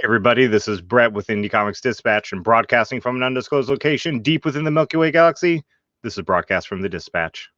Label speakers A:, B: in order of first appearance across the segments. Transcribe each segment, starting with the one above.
A: Everybody, this is Brett with Indie Comics Dispatch and broadcasting from an undisclosed location deep within the Milky Way galaxy. This is broadcast from the Dispatch.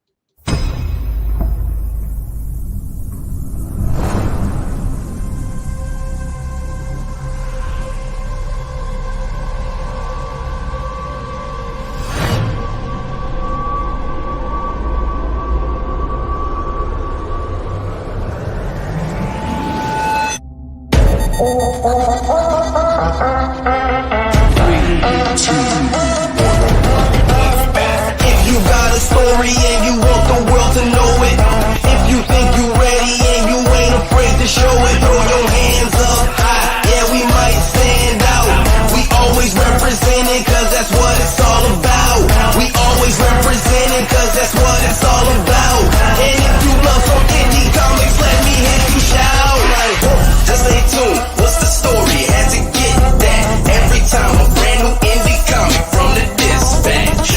B: If you got a story and you want the world to know it, if you think you ready and you ain't afraid to show it, throw your hands up high, yeah, we might stand out. We always representing cause that's what it's all about. We always representing cause that's what it's all about. And if you love some indie comics, let me hear you shout. Like, just stay tuned, what's the story? Had to get that every time a brand new indie comic from the Dispatch.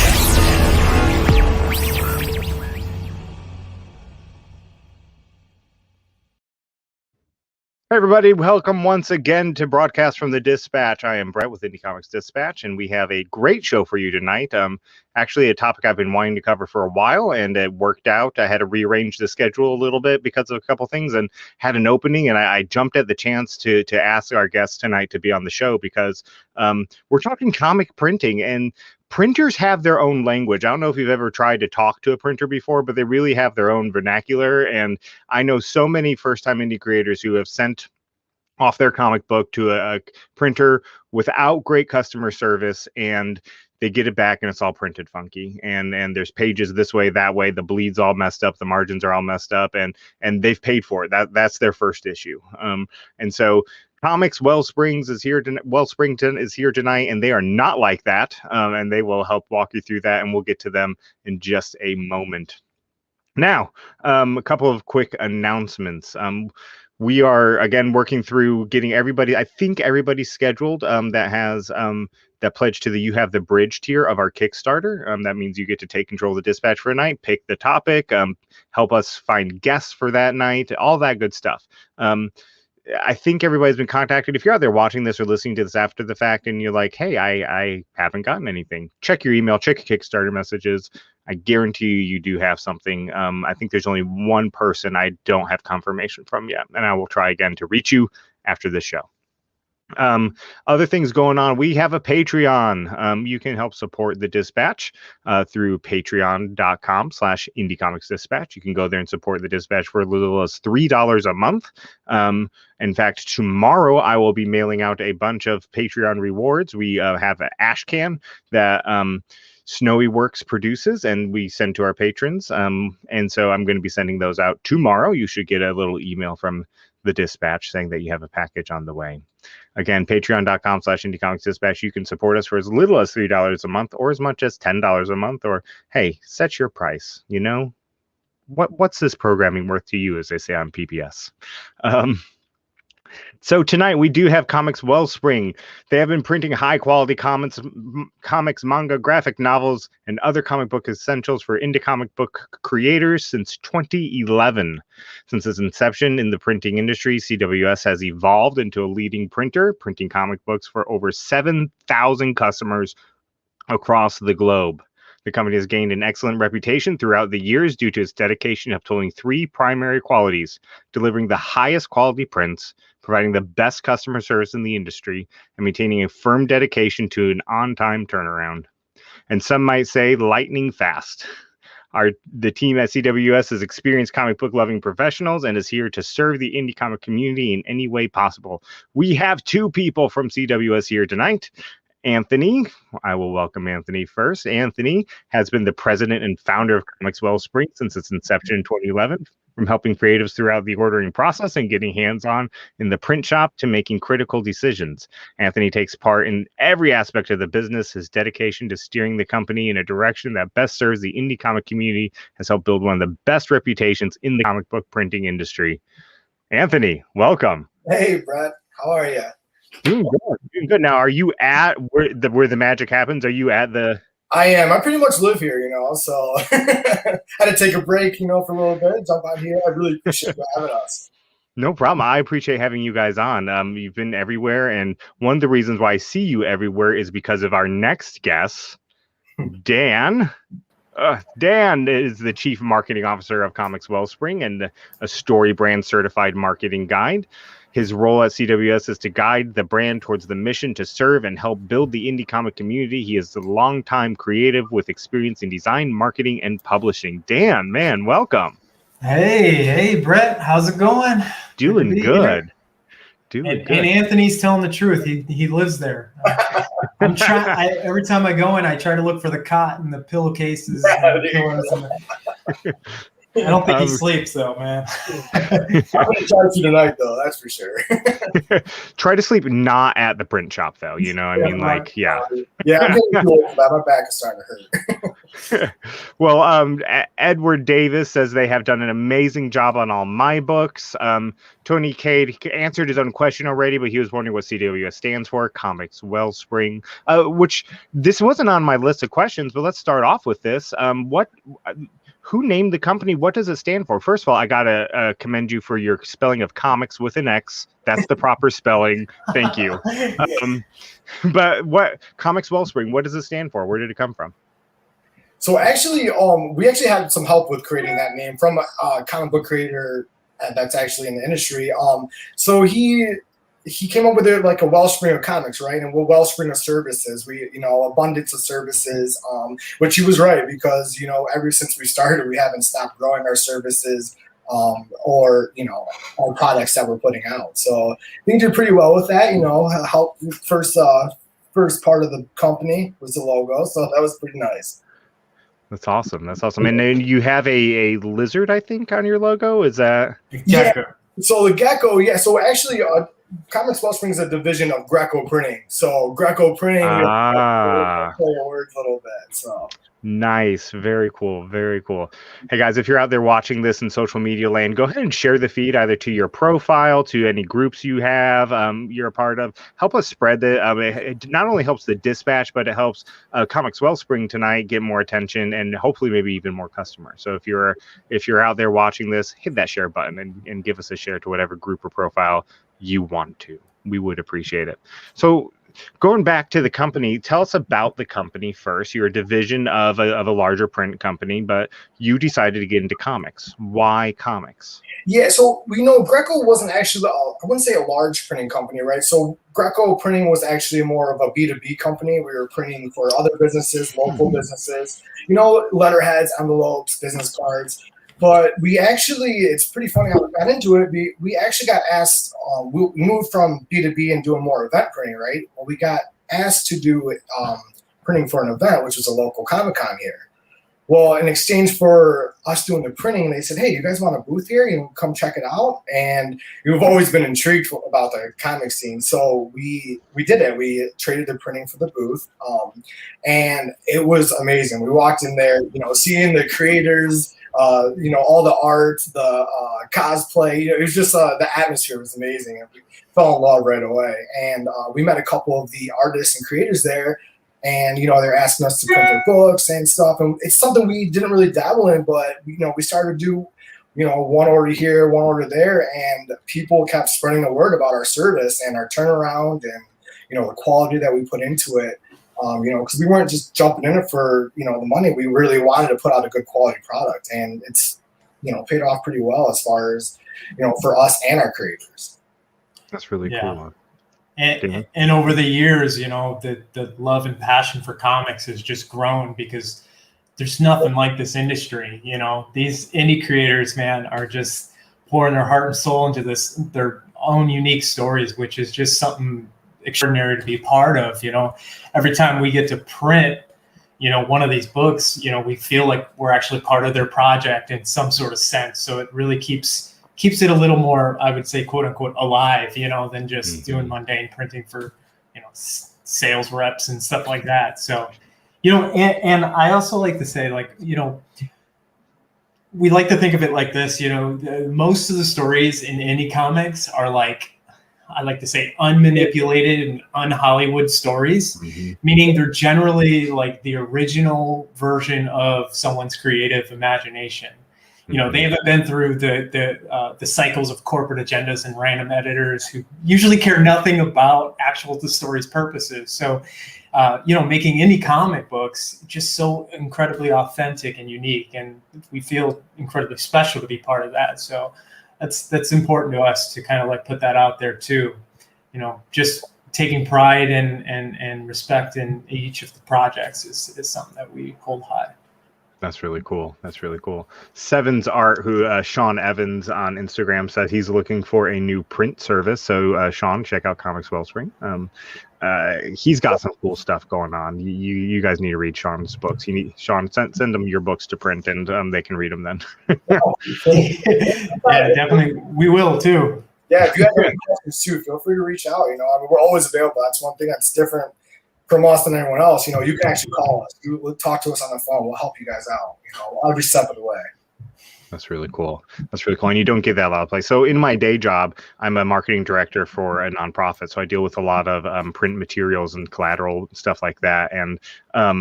A: Hey everybody, welcome once again to broadcast from the Dispatch. I am Brett with Indie Comics Dispatch, and we have a great show for you tonight. Actually, a topic I've been wanting to cover for a while, and it worked out. I had to rearrange the schedule a little bit because of a couple things, and had an opening, and I jumped at the chance to ask our guests tonight to be on the show because we're talking comic printing, and printers have their own language. I don't know if you've ever tried to talk to a printer before, but they really have their own vernacular. And I know so many first-time indie creators who have sent off their comic book to a printer without great customer service, and they get it back and it's all printed funky. And there's pages this way, that way, the bleed's all messed up, the margins are all messed up, and they've paid for it. That's their first issue. And so Comix Well Springs is here. Wellsprington is here tonight, and they are not like that. And they will help walk you through that, and we'll get to them in just a moment. Now, a couple of quick announcements. We are again working through getting everybody. I think everybody's scheduled that has that pledge to the You Have the Bridge tier of our Kickstarter. That means you get to take control of the Dispatch for a night, pick the topic, help us find guests for that night, all that good stuff. I think everybody's been contacted. If you're out there watching this or listening to this after the fact and you're like, hey, I haven't gotten anything, check your email, check your Kickstarter messages. I guarantee you do have something. I think there's only one person I don't have confirmation from yet, and I will try again to reach you after this show. Other things going on, we have a Patreon. You can help support the Dispatch through patreon.com/indiecomicsdispatch. You can go there and support the Dispatch for as little as $3 a month. In fact, tomorrow I will be mailing out a bunch of Patreon rewards. We have an ash can that Snowy Works produces, and we send to our patrons. And so I'm going to be sending those out tomorrow. You should get a little email from the Dispatch saying that you have a package on the way. Again, patreon.com/indiecomicsdispatch. You can support us for as little as $3 a month or as much as $10 a month, or hey, set your price. You know, what's this programming worth to you, as they say on PBS. So tonight we do have Comix Well Spring. They have been printing high-quality comics, manga, graphic novels, and other comic book essentials for indie comic book creators since 2011. Since its inception in the printing industry, CWS has evolved into a leading printer, printing comic books for over 7,000 customers across the globe. The company has gained an excellent reputation throughout the years due to its dedication of upholding three primary qualities: delivering the highest quality prints, providing the best customer service in the industry, and maintaining a firm dedication to an on-time turnaround. And some might say lightning fast. The team at CWS is experienced comic book loving professionals and is here to serve the indie comic community in any way possible. We have two people from CWS here tonight. Anthony, I will welcome Anthony first. Anthony has been the president and founder of Comix Well Springs since its inception in 2011. From helping creatives throughout the ordering process and getting hands-on in the print shop to making critical decisions, Anthony takes part in every aspect of the business. His dedication to steering the company in a direction that best serves the indie comic community has helped build one of the best reputations in the comic book printing industry. Anthony, welcome.
C: Hey, Brett. How are you?
A: Doing good. Now, are you at where the magic happens? Are you at the...
C: I am. I pretty much live here, so had to take a break, for a little bit, jump out here. I really appreciate you having us.
A: No problem. I appreciate having you guys on. You've been everywhere, and one of the reasons why I see you everywhere is because of our next guest, Dan. Dan is the Chief Marketing Officer of Comix Well Spring and a Story Brand Certified Marketing Guide. His role at CWS is to guide the brand towards the mission to serve and help build the indie comic community. He is a longtime creative with experience in design, marketing, and publishing. Dan, man, welcome.
D: Hey, Brett, how's it going?
A: Doing good.
D: And Anthony's telling the truth. He lives there. I'm trying. Every time I go in, I try to look for the cot and the pillowcases and the pillows. I don't think he sleeps though, man.
C: I'm gonna try to tonight though, that's for sure.
A: Try to sleep not at the print shop though, you know. I mean, like, yeah.
C: Yeah, I'm getting too old for that. My back is starting to hurt.
A: Well, Edward Davis says they have done an amazing job on all my books. Tony Cade answered his own question already, but he was wondering what CWS stands for, Comix Well Spring, which this wasn't on my list of questions, but let's start off with this. Who named the company? What does it stand for? First of all, I gotta commend you for your spelling of comics with an X. That's the proper spelling. Thank you. But what Comix Well Spring? What does it stand for? Where did it come from?
C: So actually, we actually had some help with creating that name from a comic book creator that's actually in the industry. So he came up with it like a wellspring of comics, right? And we're wellspring of services. We, abundance of services, which he was right, because, ever since we started, we haven't stopped growing our services or our products that we're putting out. So I think did pretty well with that, help first part of the company was the logo. So that was pretty nice.
A: That's awesome. That's awesome. And then you have a lizard, I think, on your logo. Is that?
C: Yeah. So the gecko, yeah. So actually, Comix Well Springs is a division of Greco Printing. So Greco Printing, play words a little bit. So
A: nice, very cool, very cool. Hey guys, if you're out there watching this in social media land, go ahead and share the feed either to your profile, to any groups you have, you're a part of. Help us spread the. It not only helps the dispatch, but it helps Comix Well Spring tonight get more attention and hopefully maybe even more customers. So if you're out there watching this, hit that share button and give us a share to whatever group or profile you want to. We would appreciate it. So going back to the company, tell us about the company first. You're a division of a larger print company, but you decided to get into comics. Why comics?
C: Yeah, so Greco wasn't actually, I wouldn't say a large printing company, right? So Greco Printing was actually more of a B2B company. We were printing for other businesses, local businesses, letterheads, envelopes, business cards. But we actually, it's pretty funny how we got into it. We actually got asked, we moved from B2B and doing more event printing, right? Well, we got asked to do printing for an event, which was a local Comic-Con here. Well, in exchange for us doing the printing, they said, hey, you guys want a booth here? Come check it out. And we've always been intrigued about the comic scene. So we did it. We traded the printing for the booth. And it was amazing. We walked in there, seeing the creators, all the art, the cosplay, it was just the atmosphere was amazing. And we fell in love right away. And we met a couple of the artists and creators there. And, they're asking us to print their books and stuff. And it's something we didn't really dabble in, but, we started to do, one order here, one order there. And people kept spreading the word about our service and our turnaround and, the quality that we put into it. Because we weren't just jumping in it for, the money. We really wanted to put out a good quality product. And it's, paid off pretty well as far as, for us and our creators.
A: That's really cool.
D: And over the years, the love and passion for comics has just grown because there's nothing like this industry. These indie creators, man, are just pouring their heart and soul into their own unique stories, which is just something extraordinary to be part of. Every time we get to print, one of these books, we feel like we're actually part of their project in some sort of sense. So it really keeps it a little more, I would say, quote unquote, alive, than just doing mundane printing for, sales reps and stuff like that. So, and I also like to say, like, we like to think of it like this, most of the stories in indie comics are like, I like to say, unmanipulated and un-Hollywood stories, meaning they're generally like the original version of someone's creative imagination. You know, they haven't been through the cycles of corporate agendas and random editors who usually care nothing about the story's purposes. So, you know, making indie comic books just so incredibly authentic and unique, and we feel incredibly special to be part of that. So that's important to us to kind of like put that out there too. You know, just taking pride and respect in each of the projects is something that we hold high.
A: That's really cool. That's really cool. Sevens Art, who Sean Evans on Instagram said he's looking for a new print service. So Sean, check out Comix Well Springs. He's got some cool stuff going on. You guys need to read Sean's books. Sean, send them your books to print, and they can read them then.
D: Yeah, definitely. We will too.
C: Yeah, if you have any questions too, feel free to reach out. You know, I mean, we're always available. That's one thing that's different from us than anyone else. You know, you can actually call us. We'll talk to us on the phone. We'll help you guys out. You know, every step of the way.
A: That's really cool. That's really cool. And you don't get that a lot of place. So in my day job, I'm a marketing director for a nonprofit. So I deal with a lot of print materials and collateral stuff like that. And I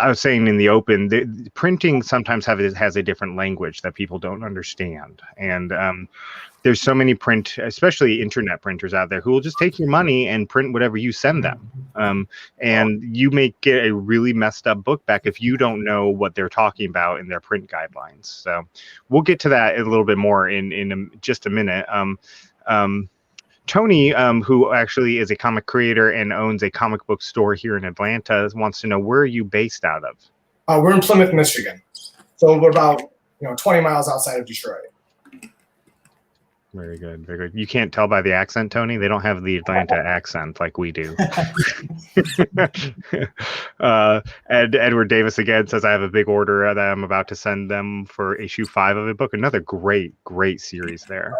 A: was saying in the open, the printing sometimes has a different language that people don't understand. And there's so many especially internet printers out there who will just take your money and print whatever you send them. And you may get a really messed up book back if you don't know what they're talking about in their print guidelines. So we'll get to that a little bit more in just a minute. Tony, who actually is a comic creator and owns a comic book store here in Atlanta, wants to know, where are you based out of?
C: We're in Plymouth, Michigan. So we're about 20 miles outside of Detroit.
A: Very good, very good. You can't tell by the accent, Tony. They don't have the Atlanta accent like we do. Edward Davis again says, I have a big order that I'm about to send them for issue 5 of a book. Another great series there.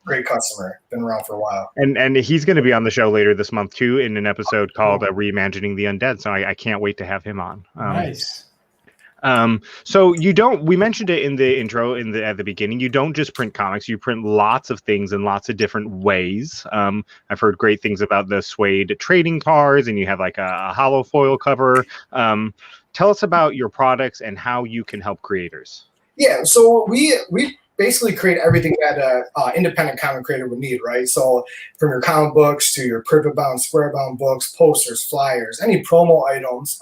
C: Great customer, been around for a while.
A: And he's going to be on the show later this month too, in an episode called Reimagining the Undead. So I can't wait to have him on.
D: Nice.
A: So we mentioned it in the intro at the beginning, you don't just print comics, you print lots of things in lots of different ways. I've heard great things about the suede trading cards, and you have like a hollow foil cover. Tell us about your products and how you can help creators.
C: Yeah, so we basically create everything that an independent comic creator would need, right? So from your comic books to your privet bound, square bound books, posters, flyers, any promo items,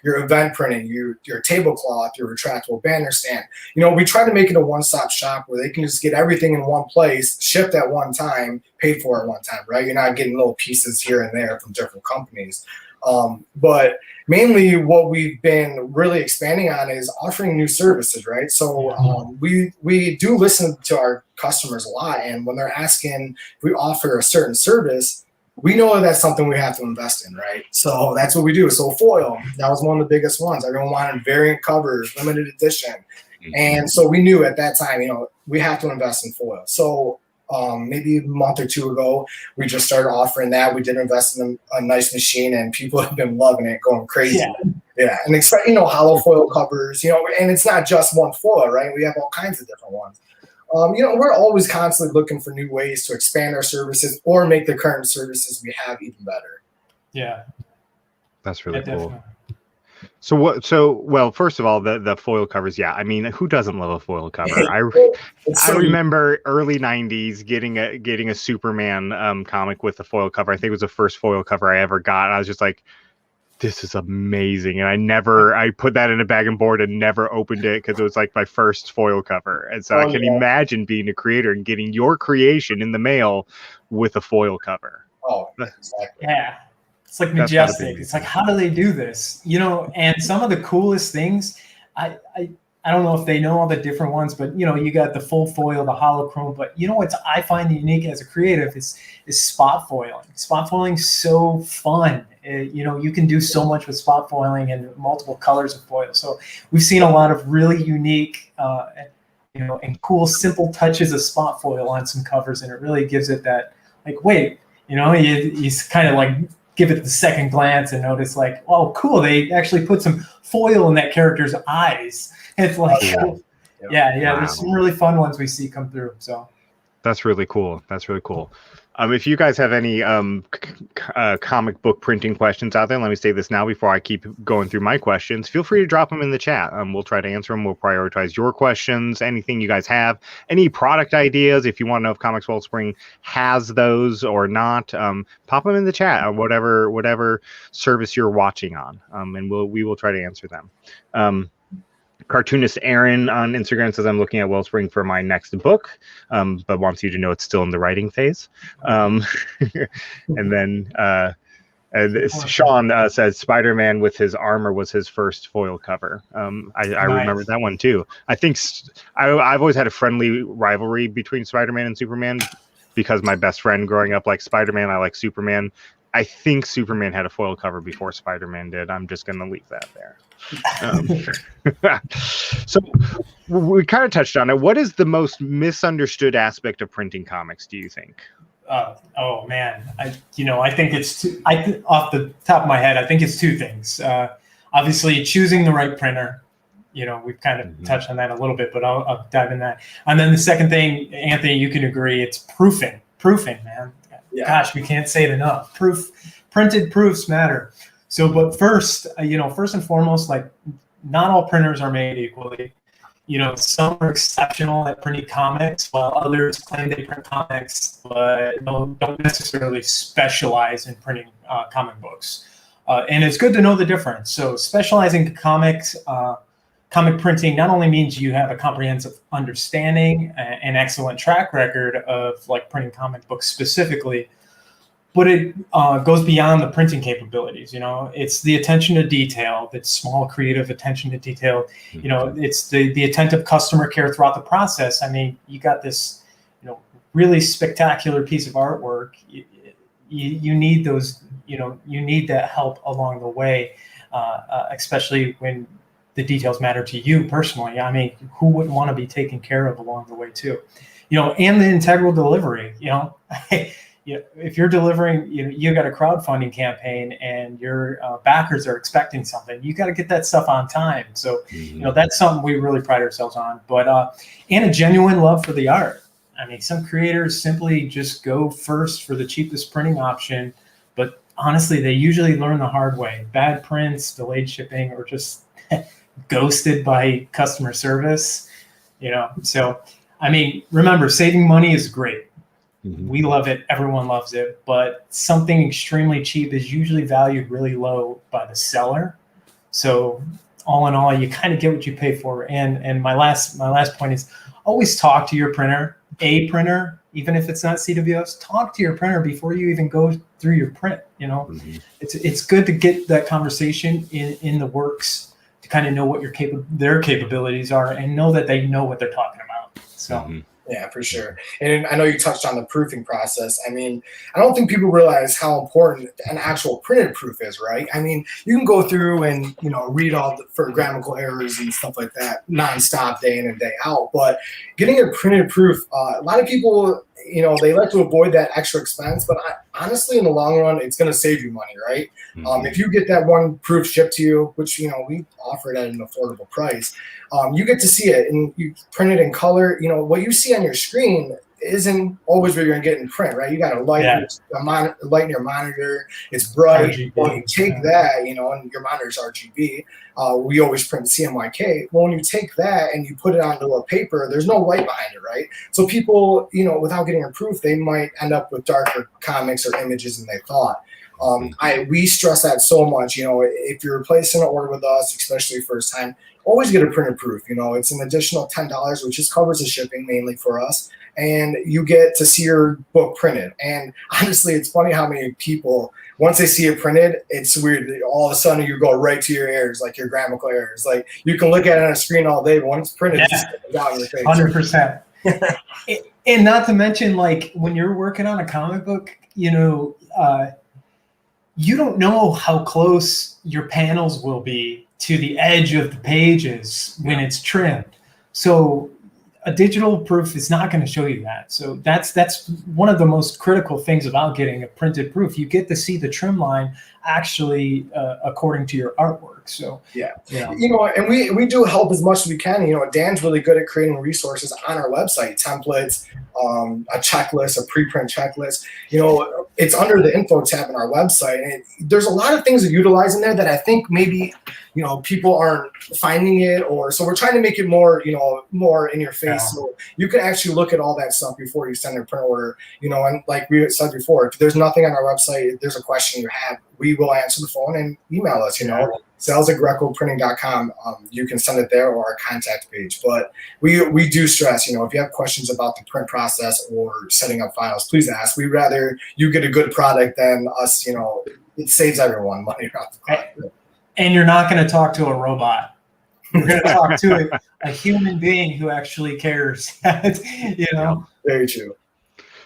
C: your event printing, your tablecloth, your retractable banner stand. You know, we try to make it a one-stop shop where they can just get everything in one place, shipped at one time, paid for at one time, right? You're not getting little pieces here and there from different companies. But mainly what we've been really expanding on is offering new services, right? So we do listen to our customers a lot, and when they're asking if we offer a certain service, we know that's something we have to invest in, right? So that's what we do. So foil, that was one of the biggest ones. Everyone wanted variant covers, limited edition. And so we knew at that time, we have to invest in foil. So maybe a month or two ago, we just started offering that. We did invest in a nice machine, and people have been loving it, going crazy. Yeah. And expect, hollow foil covers, and it's not just one foil, right? We have all kinds of different ones. We're always constantly looking for new ways to expand our services or make the current services we have even better.
D: Yeah.
A: That's really cool.
D: Definitely.
A: Well, first of all, the foil covers. Yeah, I mean, who doesn't love a foil cover? I remember early '90s getting a Superman comic with a foil cover. I think it was the first foil cover I ever got. And I was just like, this is amazing. And I put that in a bag and board and never opened it because it was like my first foil cover. And so I can imagine being a creator and getting your creation in the mail with a foil cover.
C: Oh, exactly.
D: Yeah. It's like majestic. It's like, how do they do this? And some of the coolest things, I don't know if they know all the different ones, but you got the full foil, the hollow chrome. But what I find unique as a creative is spot foiling. Spot foiling is so fun. You can do so much with spot foiling and multiple colors of foil. So we've seen a lot of really unique, and cool, simple touches of spot foil on some covers, and it really gives it that you kind of like give it the second glance and notice like, oh, cool, they actually put some foil in that character's eyes. It's like, yeah,
A: Wow.
D: there's some really fun ones we see come through. So
A: That's really cool. That's really cool. If you guys have any comic book printing questions out there, let me say this now before I keep going through my questions. Feel free to drop them in the chat. We'll try to answer them. We'll prioritize your questions, anything you guys have, any product ideas. If you want to know if Comix Well Spring has those or not, pop them in the chat on whatever service you're watching on, and we will try to answer them. Cartoonist Aaron on Instagram says, I'm looking at Wellspring for my next book, but wants you to know it's still in the writing phase. And then Sean says Spider-Man with his armor was his first foil cover. I remember that one too. I think I've always had a friendly rivalry between Spider-Man and Superman because my best friend growing up liked Spider-Man. I like Superman. I think Superman had a foil cover before Spider-Man did. I'm just going to leave that there. So we kind of touched on it. What is the most misunderstood aspect of printing comics, do you think?
D: Oh man, I think it's off the top of my head, I think it's two things. Obviously, choosing the right printer. We've kind of touched on that a little bit, but I'll dive in that. And then the second thing, Anthony, you can agree, it's proofing. Proofing, man. Yeah. Gosh, we can't say it enough. Printed proofs matter. So, but first and foremost, like, not all printers are made equally. Some are exceptional at printing comics, while others claim they print comics, but don't necessarily specialize in printing comic books. And it's good to know the difference. So specializing in comics, comic printing not only means you have a comprehensive understanding and excellent track record of like printing comic books specifically, but it goes beyond the printing capabilities. It's the attention to detail, that small creative attention to detail. It's the attentive customer care throughout the process. I mean, you got this, really spectacular piece of artwork. You need those, you need that help along the way, especially when the details matter to you personally. I mean, who wouldn't want to be taken care of along the way too? And the integral delivery. If you're delivering, you got a crowdfunding campaign and your backers are expecting something, you got to get that stuff on time. So, that's something we really pride ourselves on. But and a genuine love for the art. I mean, some creators simply just go first for the cheapest printing option, but honestly, they usually learn the hard way. Bad prints, delayed shipping, or just ghosted by customer service. So I mean, remember, saving money is great. We love it. Everyone loves it. But something extremely cheap is usually valued really low by the seller. So all in all, you kind of get what you pay for. And my last point is always talk to your printer, even if it's not CWS. Talk to your printer before you even go through your print. It's good to get that conversation in the works to kind of know what their capabilities are and know that they know what they're talking about. So.
C: Yeah, for sure. And I know you touched on the proofing process. I mean, I don't think people realize how important an actual printed proof is, right? I mean, you can go through and, read all for grammatical errors and stuff like that nonstop, day in and day out. But getting a printed proof, a lot of people, they like to avoid that extra expense. But honestly, in the long run, it's going to save you money, right? If you get that one proof shipped to you, which, we offer it at an affordable price, you get to see it and you print it in color. What you see on your screen isn't always what you're going to get in print, right? You got a light, light in your monitor. It's bright. RGB. Well, you take that, and your monitor's RGB. We always print CMYK. Well, when you take that and you put it onto a paper, there's no light behind it, right? So people, without getting a proof, they might end up with darker comics or images than they thought. We stress that so much. If you're placing an order with us, especially first time, always get a printed proof. It's an additional $10, which just covers the shipping mainly for us. And you get to see your book printed. And honestly, it's funny how many people, once they see it printed, it's weird. All of a sudden, you go right to your errors, like your grammatical errors. Like, you can look at it on a screen all day, but when it's printed, it's just out in your face.
D: 100%. And not to mention, like, when you're working on a comic book, you don't know how close your panels will be to the edge of the pages when it's trimmed. So a digital proof is not going to show you that. So that's one of the most critical things about getting a printed proof. You get to see the trim line actually according to your artwork. So
C: yeah, and we do help as much as we can. Dan's really good at creating resources on our website, templates, a checklist, a preprint checklist. It's under the info tab on our website, and there's a lot of things to utilize in there that I think maybe people aren't finding it, or so we're trying to make it more more in your face. Yeah. So you can actually look at all that stuff before you send a print order. And like we said before, if there's nothing on our website, if there's a question you have, we will answer the phone and email us. sales@grecoprinting.com. You can send it there or our contact page. But we do stress, if you have questions about the print process or setting up files, please ask. We'd rather you get a good product than us. It saves everyone money around the clock.
D: And you're not going to talk to a robot. You're going to talk to a human being who actually cares.
C: Very true.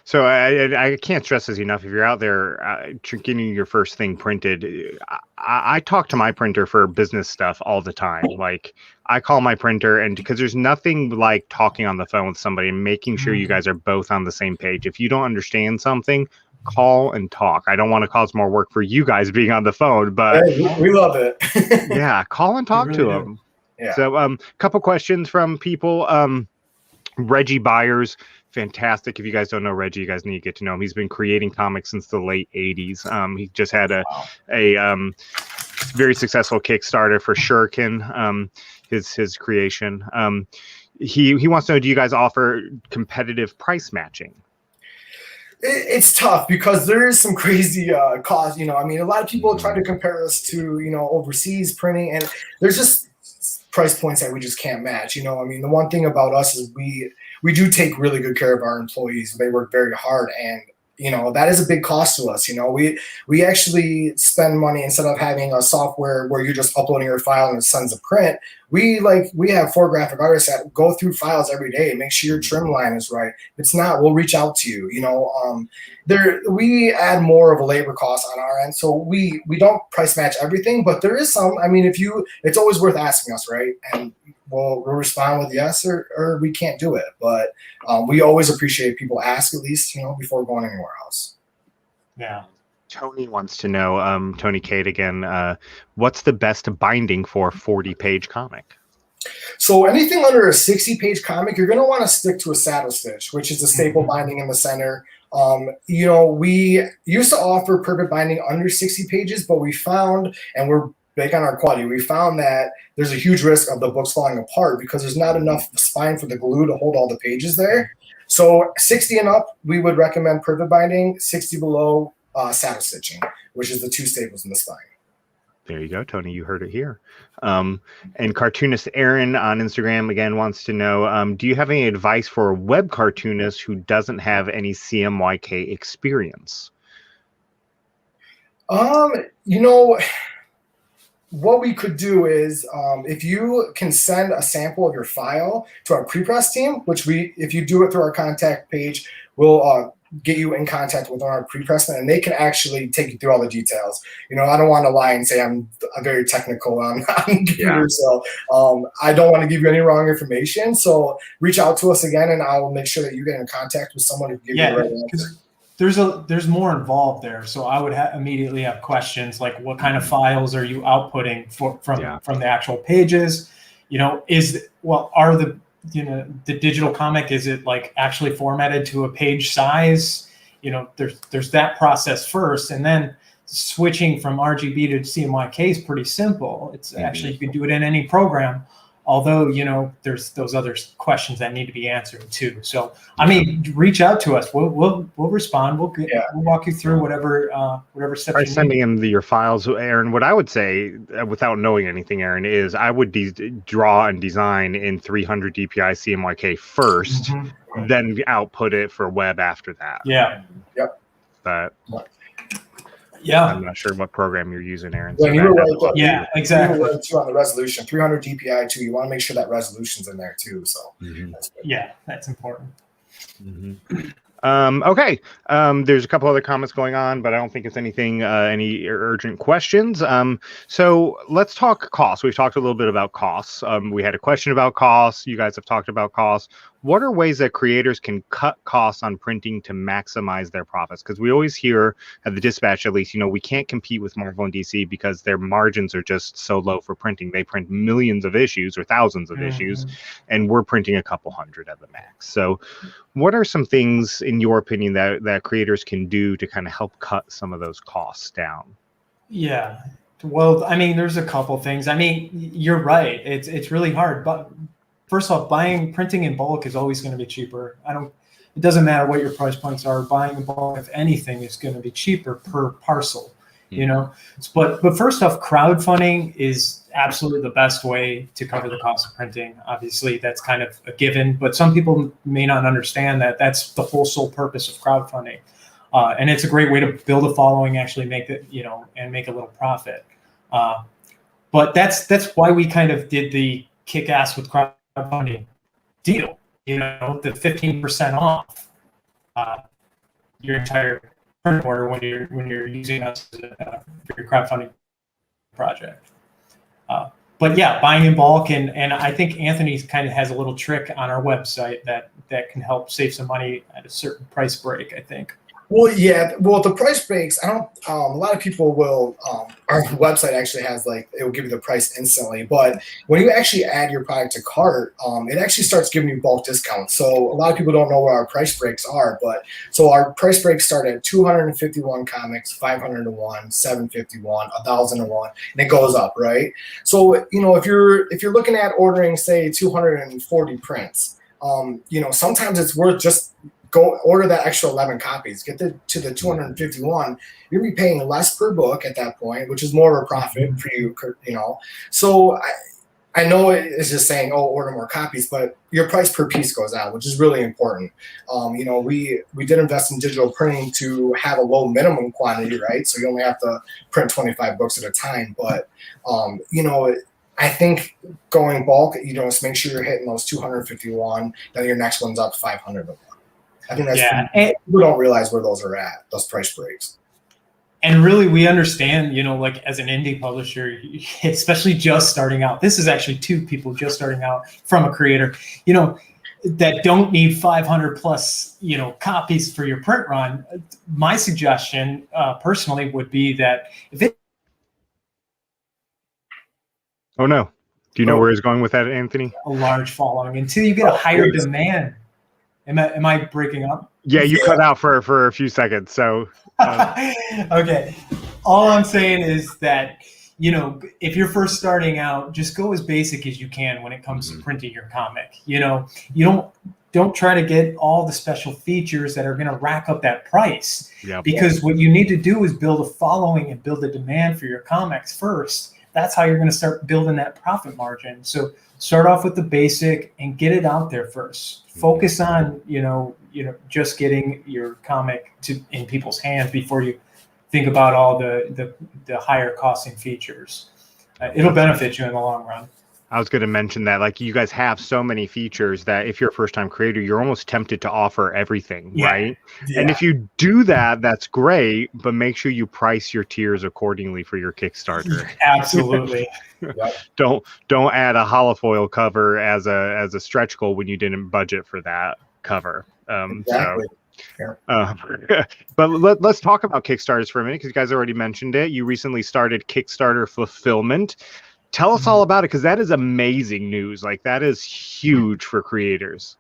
A: So I can't stress this enough. If you're out there getting your first thing printed, I talk to my printer for business stuff all the time. Like I call my printer, and because there's nothing like talking on the phone with somebody and making sure you guys are both on the same page. If you don't understand something, call and talk. I don't want to cause more work for you guys being on the phone, but
C: we love it.
A: Yeah, call and talk to them.
C: Yeah.
A: So couple questions from people. Reggie Byers, fantastic. If you guys don't know Reggie, you guys need to get to know him. He's been creating comics since the late 80s. He just had a very successful Kickstarter for Shuriken, his creation. He wants to know, do you guys offer competitive price matching?
C: It's tough because there is some crazy cost. A lot of people try to compare us to overseas printing, and there's just price points that we just can't match. The one thing about us is we do take really good care of our employees. They work very hard, and that is a big cost to us. We actually spend money instead of having a software where you're just uploading your file and it sends a print. We have 4 graphic artists that go through files every day, make sure your trim line is right. If it's not, we'll reach out to you. We add more of a labor cost on our end, so we don't price match everything, but there is some. It's always worth asking us, right? And we'll respond with yes or we can't do it. But we always appreciate people ask at least, before going anywhere else.
D: Yeah.
A: Tony wants to know, Tony Cade again, what's the best binding for a 40-page comic?
C: So anything under a 60-page comic, you're going to want to stick to a saddle stitch, which is a staple binding in the center. We used to offer perfect binding under 60 pages, but we found, and we're big on our quality, we found that there's a huge risk of the books falling apart because there's not enough spine for the glue to hold all the pages there. So 60 and up, we would recommend perfect binding. 60 below, saddle stitching, which is the 2 staples in the spine.
A: There you go, Tony. You heard it here. And cartoonist Aaron on Instagram again wants to know, do you have any advice for a web cartoonist who doesn't have any CMYK experience?
C: What we could do is, if you can send a sample of your file to our pre-press team, which if you do it through our contact page, we'll get you in contact with our pre-press, and they can actually take you through all the details. I don't want to lie and say I'm very technical on computers, so I don't want to give you any wrong information. So reach out to us again, and I'll make sure that you get in contact with someone who can give you the right answer.
D: There's more involved there, so I would immediately have questions like, what kind of files are you outputting from the actual pages? Are the digital comic, is it like actually formatted to a page size? There's that process first, and then switching from RGB to CMYK is pretty simple. It's actually, you can do it in any program. Although, there's those other questions that need to be answered too. So, reach out to us. We'll respond. We'll walk you through whatever steps.
A: By sending him your files, Aaron. What I would say, without knowing anything, Aaron, is I would draw and design in 300 DPI CMYK first, then output it for web after that.
D: Yeah.
C: Yep.
A: But.
D: Yeah,
A: I'm not sure what program you're using, Aaron.
C: So you were right,
D: exactly.
C: You were right too on the resolution, 300 DPI too. You want to make sure that resolution's in there too. So
D: that's important.
A: Okay. There's a couple other comments going on, but I don't think it's anything, any urgent questions. So let's talk costs. We've talked a little bit about costs. We had a question about costs. You guys have talked about costs. what are ways that creators can cut costs on printing to maximize their profits? Because we always hear at the Dispatch, at least, we can't compete with Marvel and DC because their margins are just so low for printing. They print millions of issues or thousands of issues, and we're printing a couple hundred at the max. So what are some things, in your opinion, that creators can do to kind of help cut some of those costs down?
D: Yeah. Well, I mean, there's a couple things. I mean, you're right. It's really hard, but first off, printing in bulk is always going to be cheaper. It doesn't matter what your price points are. Buying in bulk, if anything, is going to be cheaper per parcel, But first off, crowdfunding is absolutely the best way to cover the cost of printing. Obviously, that's kind of a given, but some people may not understand that that's the whole sole purpose of crowdfunding. And it's a great way to build a following, actually make it, and make a little profit. But that's why we kind of did the kick-ass with crowdfunding deal, the 15% off your entire print order when you're using us for your crowdfunding project. But yeah, buying in bulk, and I think Anthony kind of has a little trick on our website that can help save some money at a certain price break, I think.
C: Well, yeah. Well, the price breaks, I don't, a lot of people will, our website actually has it will give you the price instantly, but when you actually add your product to cart, it actually starts giving you bulk discounts. So a lot of people don't know what our price breaks are, but so our price breaks start at 251 comics, 500 to 1, 751, 1,000 to 1, and it goes up, right? So, if you're looking at ordering, say, 240 prints, sometimes it's worth just go order that extra 11 copies, get to the 251. You're gonna be paying less per book at that point, which is more of a profit for you, So I know it's just saying, oh, order more copies, but your price per piece goes down, which is really important. We did invest in digital printing to have a low minimum quantity, right? So you only have to print 25 books at a time. But I think going bulk, just make sure you're hitting those 251. Then your next one's up 500 to 1. I think that's people don't realize where those are at, those price breaks.
D: And really, we understand, as an indie publisher, especially just starting out, this is actually two people just starting out from a creator, that don't need 500 plus, copies for your print run. My suggestion personally would be that if it.
A: Oh, no. Do you know where he's going with that, Anthony?
D: A large following until you get a higher demand. Am I breaking up?
A: Yeah, you cut out for a few seconds. So
D: okay. All I'm saying is that, if you're first starting out, just go as basic as you can when it comes to printing your comic. You don't try to get all the special features that are going to rack up that price. Yep. Because what you need to do is build a following and build a demand for your comics first. That's how you're going to start building that profit margin. So start off with the basic and get it out there first. Focus on, just getting your comic in people's hands before you think about all the higher costing features. It'll benefit you in the long run.
A: I was going to mention that, you guys have so many features that if you're a first-time creator, you're almost tempted to offer everything, right? Yeah. And if you do that, that's great, but make sure you price your tiers accordingly for your Kickstarter.
D: Absolutely.
A: Don't add a holofoil cover as a stretch goal when you didn't budget for that cover.
C: Exactly.
A: But let's talk about Kickstarters for a minute, because you guys already mentioned it. You recently started Kickstarter Fulfillment. Tell us all about it, because that is amazing news. That is huge for creators.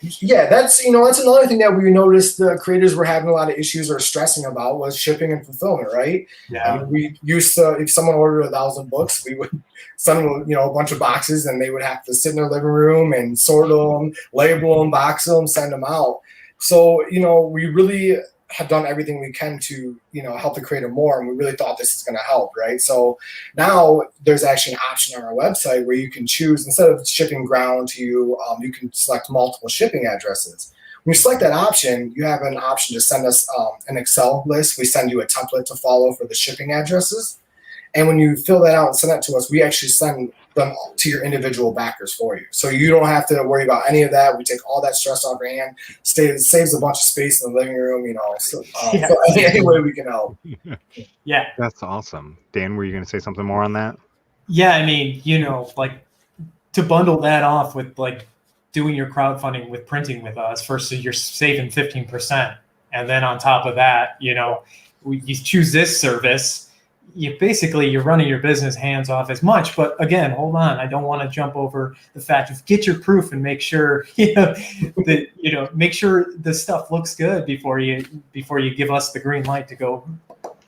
C: Yeah, that's another thing that we noticed the creators were having a lot of issues or stressing about was shipping and fulfillment, right?
D: Yeah.
C: We used to, if someone ordered 1,000 books, we would send them, a bunch of boxes, and they would have to sit in their living room and sort them, label them, box them, send them out. So, we really have done everything we can to, help the creator more, and we really thought this is going to help, right? So now there's actually an option on our website where you can choose, instead of shipping ground to you, you can select multiple shipping addresses. When you select that option, you have an option to send us an Excel list. We send you a template to follow for the shipping addresses. And when you fill that out and send that to us, we actually send them to your individual backers for you. So you don't have to worry about any of that. We take all that stress off your hand. Saves a bunch of space in the living room, So any way we can help.
D: Yeah.
A: That's awesome. Dan, were you going to say something more on that?
D: Yeah, I mean, to bundle that off with doing your crowdfunding with printing with us. First, so you're saving 15%. And then on top of that, you know, you choose this service, you're running your business hands off as much. But again, hold on, I don't want to jump over the fact of get your proof and make sure make sure the stuff looks good before you give us the green light to go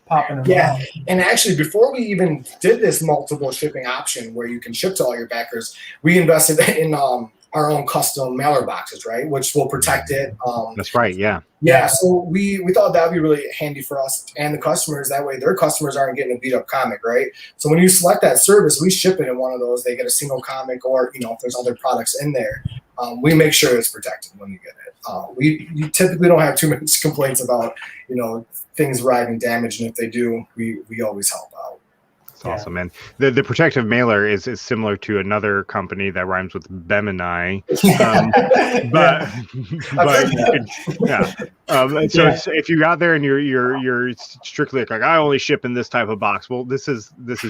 D: popping them
C: Yeah,
D: out.
C: and actually, before we even did this multiple shipping option where you can ship to all your backers, we invested in our own custom mailer boxes, right, which will protect it.
A: That's right. Yeah.
C: Yeah, so we thought that would be really handy for us and the customers. That way their customers aren't getting a beat up comic, right? So when you select that service, we ship it in one of those. They get a single comic, or you know, if there's other products in there, we make sure it's protected when you get it. We typically don't have too many complaints about, you know, things arriving damaged, and if they do, we always help out.
A: That's awesome, man. The protective mailer is similar to another company that rhymes with Bemini, but you could, yeah. So if you're out there and you're strictly like I only ship in this type of box, well, this is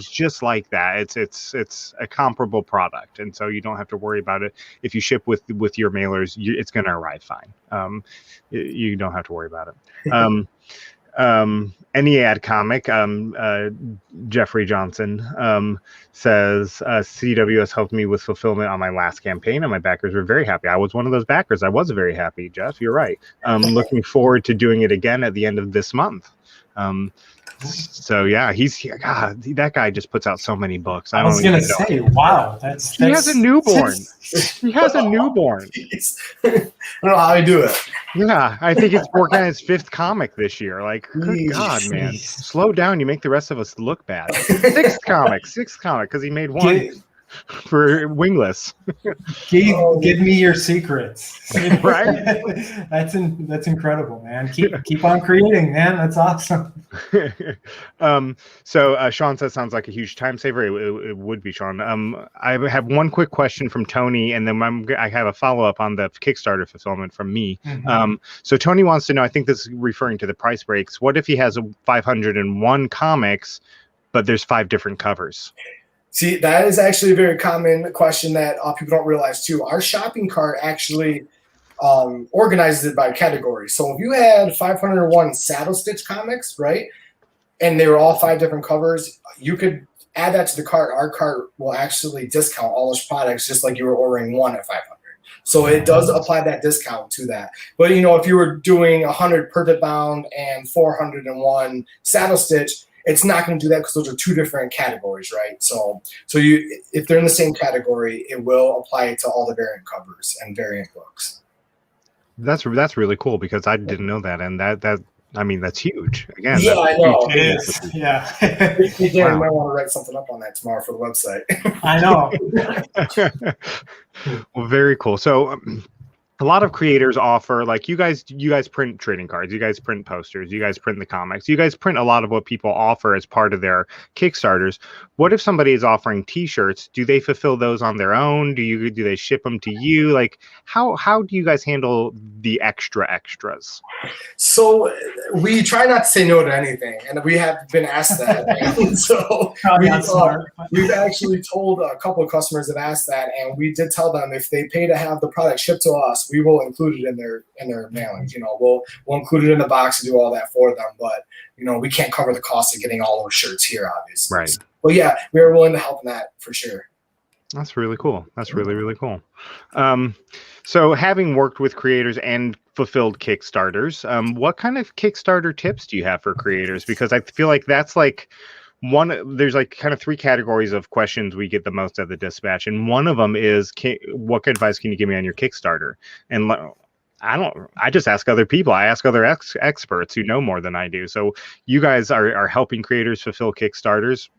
A: just like that. It's a comparable product, and so you don't have to worry about it. If you ship with your mailers, it's going to arrive fine. You don't have to worry about it. Any ad comic, Jeffrey Johnson says, CWS helped me with fulfillment on my last campaign, and my backers were very happy. I was one of those backers. I was very happy, Jeff. You're right. Looking forward to doing it again at the end of this month. So yeah, God, that guy just puts out so many books. I was gonna say,
D: wow,
A: he has a newborn. He has a newborn.
C: I don't know how I do it.
A: Yeah, I think it's working on his 5th comic this year. Like, good God, man, slow down. You make the rest of us look bad. 6th comic, because he made one for Wingless.
D: Give me your secrets.
A: Right?
D: That's incredible, man. Keep on creating, man. That's awesome.
A: So Sean says sounds like a huge time saver. It would be, Sean. I have one quick question from Tony, and then I have a follow-up on the Kickstarter fulfillment from me.
D: Mm-hmm.
A: So Tony wants to know, I think this is referring to the price breaks. What if he has 501 comics, but there's 5 different covers?
C: See, that is actually a very common question that people don't realize too. Our shopping cart actually organizes it by category. So if you had 501 saddle stitch comics, right, and they were all 5 different covers, you could add that to the cart. Our cart will actually discount all those products just like you were ordering one at 500. So it does apply that discount to that. But you know, if you were doing 100 purpose bound and 401 saddle stitch, it's not going to do that because those are 2 different categories, right? So if they're in the same category, it will apply to all the variant covers and variant books.
A: That's really cool because I didn't know that, and that's huge. Again,
C: yeah, I know.
D: It is. Yeah.
C: You might want to write something up on that tomorrow for the website.
D: I know.
A: Well, very cool. So a lot of creators offer, like you guys print trading cards, you guys print posters, you guys print the comics, you guys print a lot of what people offer as part of their Kickstarters. What if somebody is offering T-shirts? Do they fulfill those on their own? Do they ship them to you? Like how do you guys handle the extras?
C: So we try not to say no to anything, and we have been asked that. And so we've actually told a couple of customers have asked that, and we did tell them if they pay to have the product shipped to us, we will include it in their mailings. You know, we'll include it in the box and do all that for them. But you know, we can't cover the cost of getting all those shirts here, obviously.
A: Right.
C: But yeah, we're willing to help in that for sure.
A: That's really cool. That's really cool. So having worked with creators and fulfilled Kickstarters, what kind of Kickstarter tips do you have for creators? Because I feel like that's like there's like kind of 3 categories of questions we get the most at the Dispatch. And one of them is, what advice can you give me on your Kickstarter? And I just ask other people. I ask other experts who know more than I do. So you guys are helping creators fulfill Kickstarters.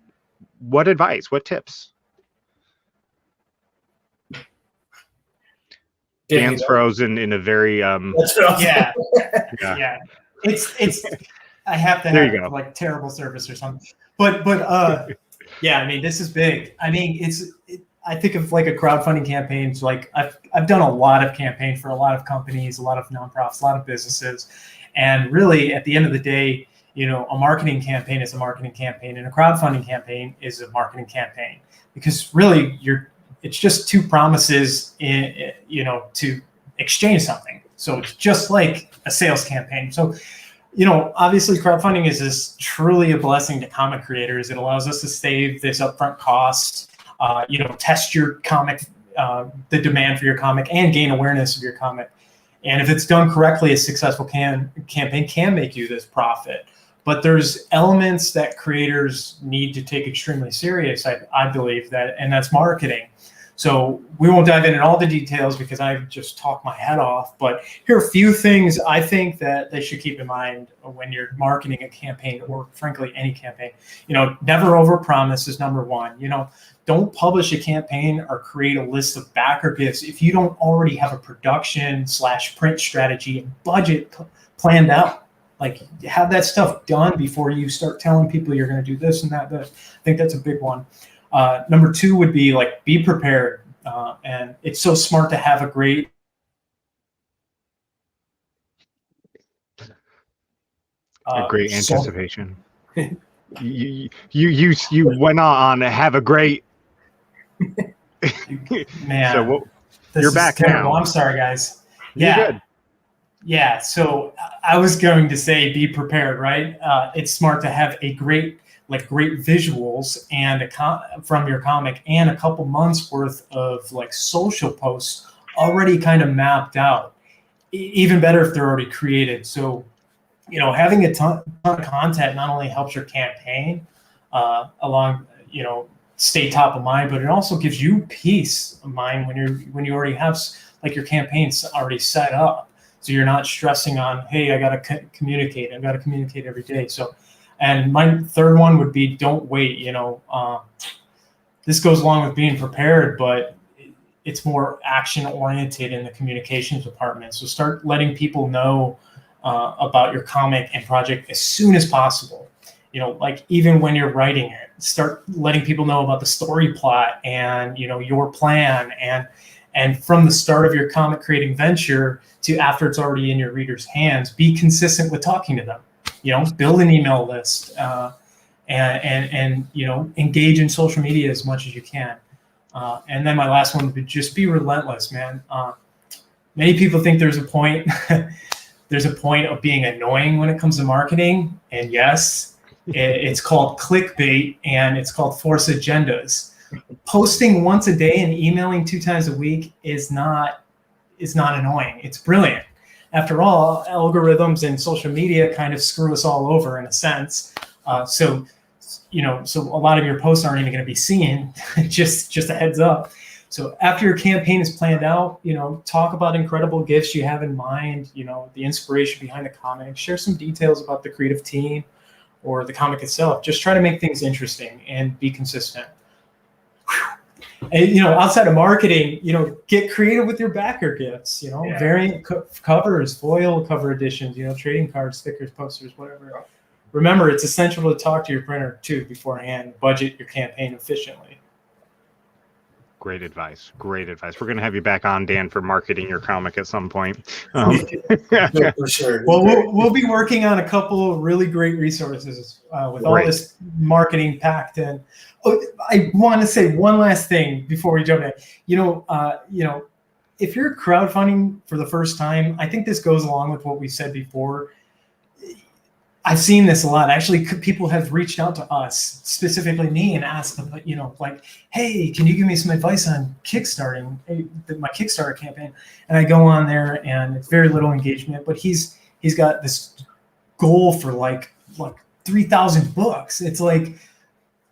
A: What advice? What tips? Dan's frozen in a very
D: yeah. It's I have to have like terrible service or something. But yeah, I mean, this is big. I mean, I think of like a crowdfunding campaign. So like I've done a lot of campaigns for a lot of companies, a lot of nonprofits, a lot of businesses, and really at the end of the day, you know, a marketing campaign is a marketing campaign, and a crowdfunding campaign is a marketing campaign, because really you're it's just two promises to exchange something. So it's just like a sales campaign. So, obviously crowdfunding is truly a blessing to comic creators. It allows us to save this upfront cost, test your comic, the demand for your comic, and gain awareness of your comic. And if it's done correctly, a successful campaign can make you this profit. But there's elements that creators need to take extremely serious, I believe, and that's marketing. So we won't dive into all the details because I've just talked my head off, but here are a few things I think that they should keep in mind when you're marketing a campaign, or frankly, any campaign. Never overpromise is number one. Don't publish a campaign or create a list of backer gifts if you don't already have a production/print strategy and budget planned out. Like, have that stuff done before you start telling people you're going to do this and that. I think that's a big one. Number two would be be prepared. And it's so smart to have a great
A: anticipation. you went on to have a great
D: man.
A: So you're back now.
D: I'm sorry, guys.
A: You're good.
D: Yeah. So I was going to say, be prepared, right? It's smart to have a great visuals and from your comic and a couple months worth of social posts already kind of mapped out. Even better if they're already created. So, having a ton of content not only helps your campaign stay top of mind, but it also gives you peace of mind when you already have your campaigns already set up. So you're not stressing on, hey, I got to communicate. I've got to communicate every day. So, and my third one would be, don't wait. This goes along with being prepared, but it's more action oriented in the communications department. So start letting people know about your comic and project as soon as possible. Even when you're writing it, start letting people know about the story plot and, your plan. And from the start of your comic creating venture to after it's already in your readers' hands, be consistent with talking to them. Build an email list and engage in social media as much as you can. And then my last one would just be relentless, man. Many people think there's a point of being annoying when it comes to marketing. And yes, it's called clickbait and it's called force agendas. Posting once a day and emailing 2 times a week is not annoying. It's brilliant. After all, algorithms and social media kind of screw us all over in a sense. So a lot of your posts aren't even going to be seen. just a heads up. So after your campaign is planned out, talk about incredible gifts you have in mind, the inspiration behind the comic, share some details about the creative team or the comic itself. Just try to make things interesting and be consistent. And, outside of marketing, get creative with your backer gifts, variant covers, foil cover editions, trading cards, stickers, posters, whatever. Remember, it's essential to talk to your printer too beforehand, budget your campaign efficiently.
A: Great advice. We're going to have you back on, Dan, for marketing your comic at some point.
C: For sure.
D: Well, we'll be working on a couple of really great resources with all this marketing packed in. Oh, I want to say one last thing before we jump in. If you're crowdfunding for the first time, I think this goes along with what we said before. I've seen this a lot. Actually, people have reached out to us, specifically me, and asked them, hey, can you give me some advice on kickstarting my Kickstarter campaign? And I go on there, and it's very little engagement, but he's got this goal for 3,000 books. It's like,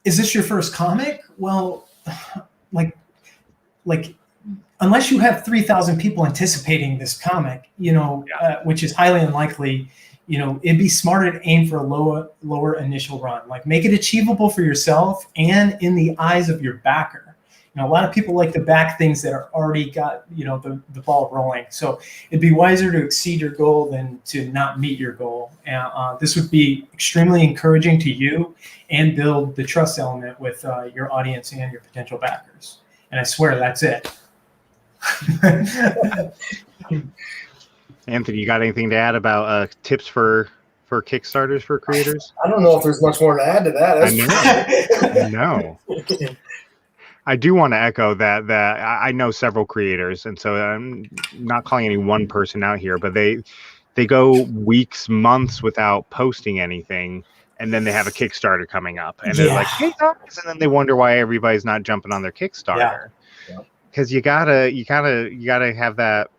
D: is this your first comic? Well, unless you have 3,000 people anticipating this comic, which is highly unlikely. It'd be smarter to aim for a lower initial run. Make it achievable for yourself and in the eyes of your backer. A lot of people like to back things that are already got, the ball rolling. So it'd be wiser to exceed your goal than to not meet your goal. And this would be extremely encouraging to you and build the trust element with your audience and your potential backers. And I swear that's it.
A: Anthony, you got anything to add about tips for Kickstarters for creators?
C: I don't know if there's much more to add to that.
A: I know. I do want to echo that I know several creators, and so I'm not calling any one person out here, but they go weeks, months without posting anything, and then they have a Kickstarter coming up, and they're like, "Hey guys," and then they wonder why everybody's not jumping on their Kickstarter. Because you gotta have that.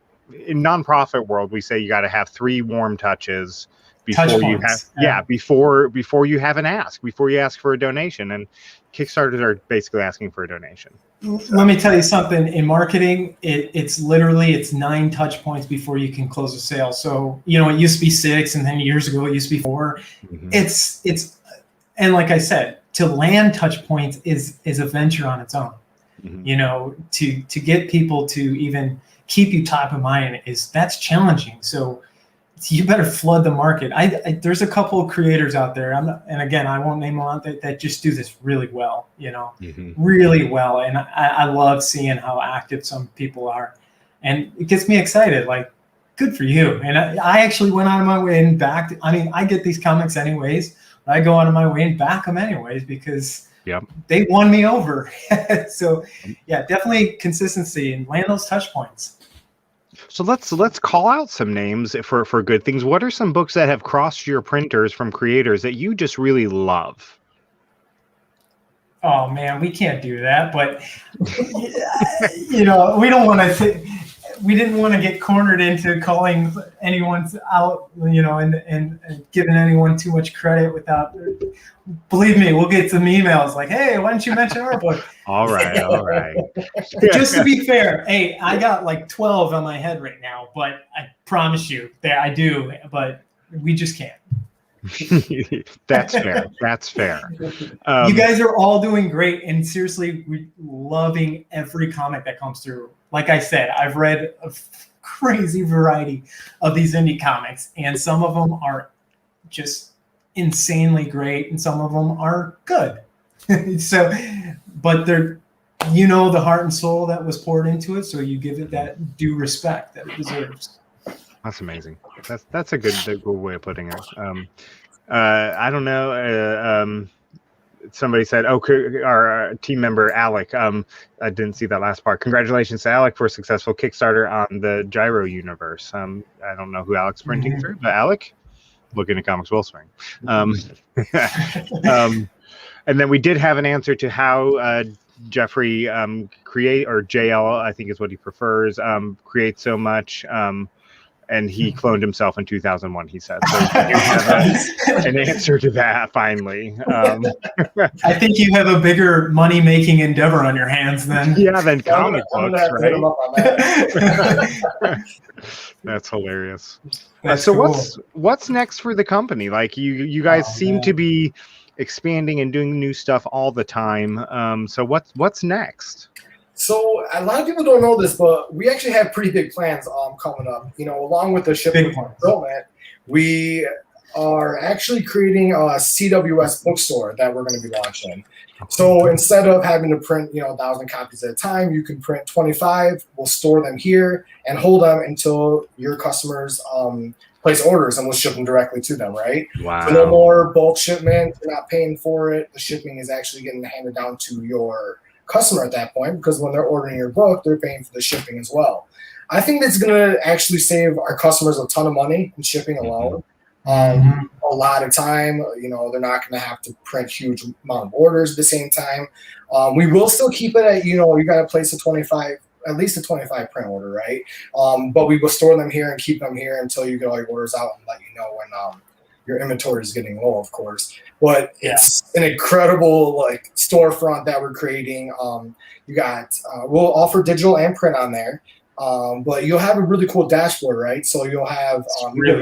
A: In nonprofit world, we say you gotta have 3 warm touches before you have before you have an ask, before you ask for a donation, and Kickstarters are basically asking for a donation.
D: Let me tell you something. In marketing, it's 9 touch points before you can close a sale. So, you know, it used to be 6, and then years ago it used to be 4. It's and like I said, to land touch points is a venture on its own. You know, to get people to even keep you top of mind that's challenging. So you better flood the market. There's a couple of creators out there. And again, I won't name them out that just do this really well, you know, really well. And I love seeing how active some people are, and it gets me excited. Like, good for you. And I actually went out of my way and backed. I mean, I get these comics anyways, but I go out of my way and back them anyways because they won me over. So yeah, definitely consistency and land those touch points.
A: So let's call out some names for good things. What are some books that have crossed your printers from creators that you just really love?
D: Oh man, we can't do that, but you know, we don't want to. We didn't want to get cornered into calling anyone out, you know, and giving anyone too much credit without. Believe me, we'll get some emails like, "Hey, why didn't you mention our book?"
A: All right.
D: Just to be fair, hey, I got like 12 on my head right now, but I promise you that I do, but we just can't.
A: That's fair.
D: You guys are all doing great, and seriously, we're loving every comic that comes through. Like I said, I've read a crazy variety of these indie comics, and some of them are just insanely great, and some of them are good. So, but they're, you know, the heart and soul that was poured into it, so you give it that due respect that it deserves.
A: That's amazing. That's a good way of putting it. I don't know. Somebody said, our team member Alec. I didn't see that last part. Congratulations to Alec for a successful Kickstarter on the Gyro universe. I don't know who Alec's printing through, but Alec, looking at Comix Well Springs. And then we did have an answer to how Jeffrey create, or JL, I think is what he prefers, create so much. And he cloned himself in 2001, he said. So you have an answer to that, finally.
D: I think you have a bigger money-making endeavor on your hands than...
A: Yeah, than comic books, right? That's hilarious. So cool. What's next for the company? Like, you guys seem to be expanding and doing new stuff all the time. So what's next?
C: So a lot of people don't know this, but we actually have pretty big plans coming up. You know, along with the shipping fulfillment, we are actually creating a Cws Bookstore that we're going to be launching. So instead of having to print, 1,000 copies at a time, you can print 25. We'll store them here and hold them until your customers place orders, and we'll ship them directly to them. Right?
A: Wow.
C: So no more bulk shipment. You're not paying for it. The shipping is actually getting handed down to your customer at that point, because when they're ordering your book, they're paying for the shipping as well. I think that's going to actually save our customers a ton of money in shipping alone. A lot of time, they're not going to have to print huge amount of orders at the same time. We will still keep it at, you got to place at least a 25 print order, right? But we will store them here and keep them here until you get all your orders out and let you know when your inventory is getting low, of course. But it's an incredible storefront that we're creating. We'll offer digital and print on there. But you'll have a really cool dashboard, right? So you'll have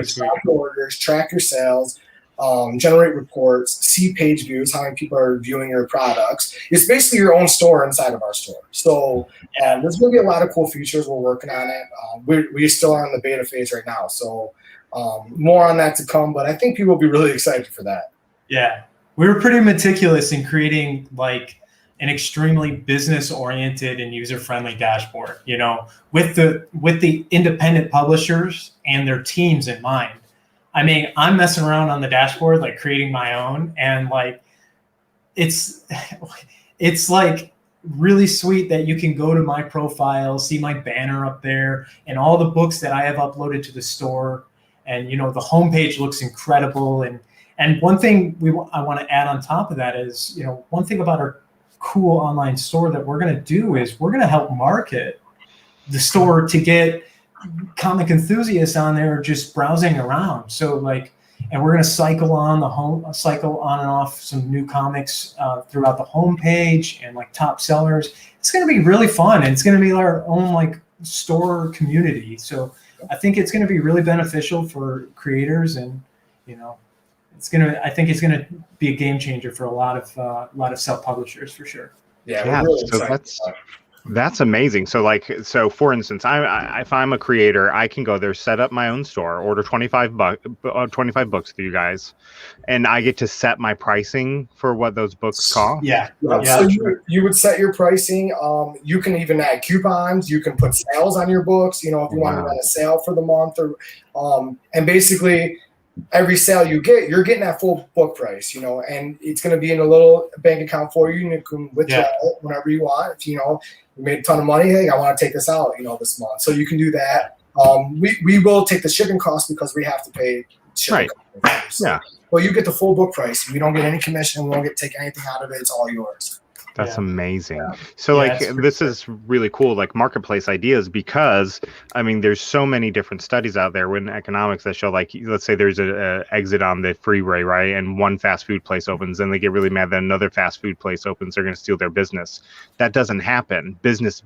C: track orders, track your sales, generate reports, see page views, how many people are viewing your products. It's basically your own store inside of our store. So there's going to be a lot of cool features. We're working on it. We're still on the beta phase right now. So more on that to come, but I think people will be really excited for that. Yeah,
D: we were pretty meticulous in creating an extremely business-oriented and user-friendly dashboard, with the independent publishers and their teams in mind. I mean, I'm messing around on the dashboard, creating my own, and it's like really sweet that you can go to my profile, see my banner up there, and all the books that I have uploaded to the store. And you know, the homepage looks incredible. And one thing I want to add on top of that is, you know, one thing about our cool online store that we're going to do is we're going to help market the store to get comic enthusiasts on there just browsing around. So like, and we're going to cycle on and off some new comics throughout the homepage and like top sellers. It's going to be really fun, and it's going to be our own like store community. So I think it's going to be really beneficial for creators, and you know, I think it's going to be a game changer for a lot of self-publishers for sure.
C: Yeah, we're really
A: so
C: excited.
A: that's amazing. So like, so for instance, if I'm a creator, I can go there, set up my own store, order 25 books through you guys, and I get to set my pricing for what those books cost.
D: Yeah.
C: So you would set your pricing. You can even add coupons. You can put sales on your books. You know, if you want to run a sale for the month, or and basically every sale you get, you're getting that full book price. You know, and it's going to be in a little bank account for you, and you can withdraw it whenever you want. If, you know, you made a ton of money, hey, I want to take this out, you know, this month. So you can do that. We will take the shipping cost because we have to pay shipping costs. So, well, you get the full book price. We don't get any commission. We don't take anything out of it. It's all yours.
A: That's amazing. So like, this is really cool, like marketplace ideas, because I mean, there's so many different studies out there in economics that show, like, let's say there's a exit on the freeway, right? And one fast food place opens, and they get really mad that another fast food place opens. They're going to steal their business. That doesn't happen. Business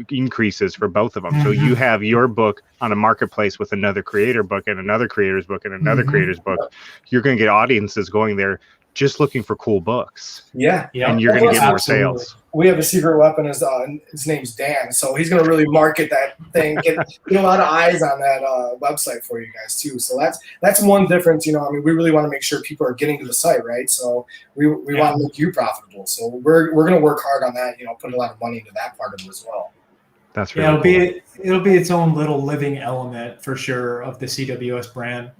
A: increases for both of them. So you have your book on a marketplace with another creator book and another creator's book and another creator's book. You're going to get audiences going there just looking for cool books.
C: Yeah.
A: And you're going to get more sales.
C: We have a secret weapon. His name's Dan. So he's going to really market that thing, get a lot of eyes on that website for you guys too. So that's one difference. You know, I mean, we really want to make sure people are getting to the site, right? So we want to make you profitable. So we're going to work hard on that, you know, put a lot of money into that part of it as well.
A: That's really cool.
D: It'll be its own little living element for sure of the CWS brand.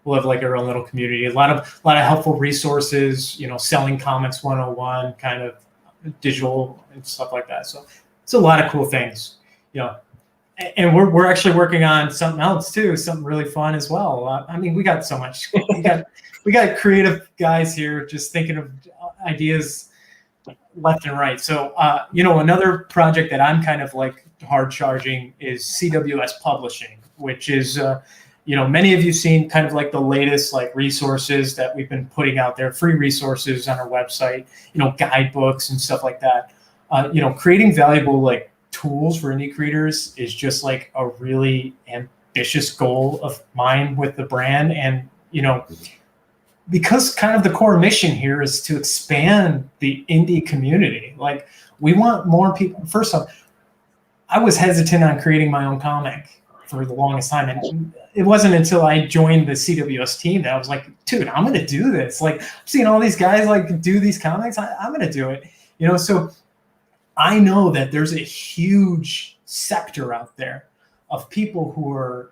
D: We'll have like our own little community, a lot of helpful resources, you know, selling comics 101 kind of digital and stuff like that. So it's a lot of cool things, you know, and we're actually working on something else too, something really fun as well. I mean, we got so much, we got creative guys here just thinking of ideas left and right. So, you know, another project that I'm kind of like hard charging is CWS Publishing, which is, you know, many of you seen kind of like the latest like resources that we've been putting out there, free resources on our website, you know, guidebooks and stuff like that. You know, creating valuable like tools for indie creators is just like a really ambitious goal of mine with the brand. And, you know, because kind of the core mission here is to expand the indie community. Like, we want more people. First off, I was hesitant on creating my own comic for the longest time, and it wasn't until I joined the CWS team that I was like, dude, I'm going to do this. Like, I'm seeing all these guys like do these comics. I'm going to do it. You know, so I know that there's a huge sector out there of people who are,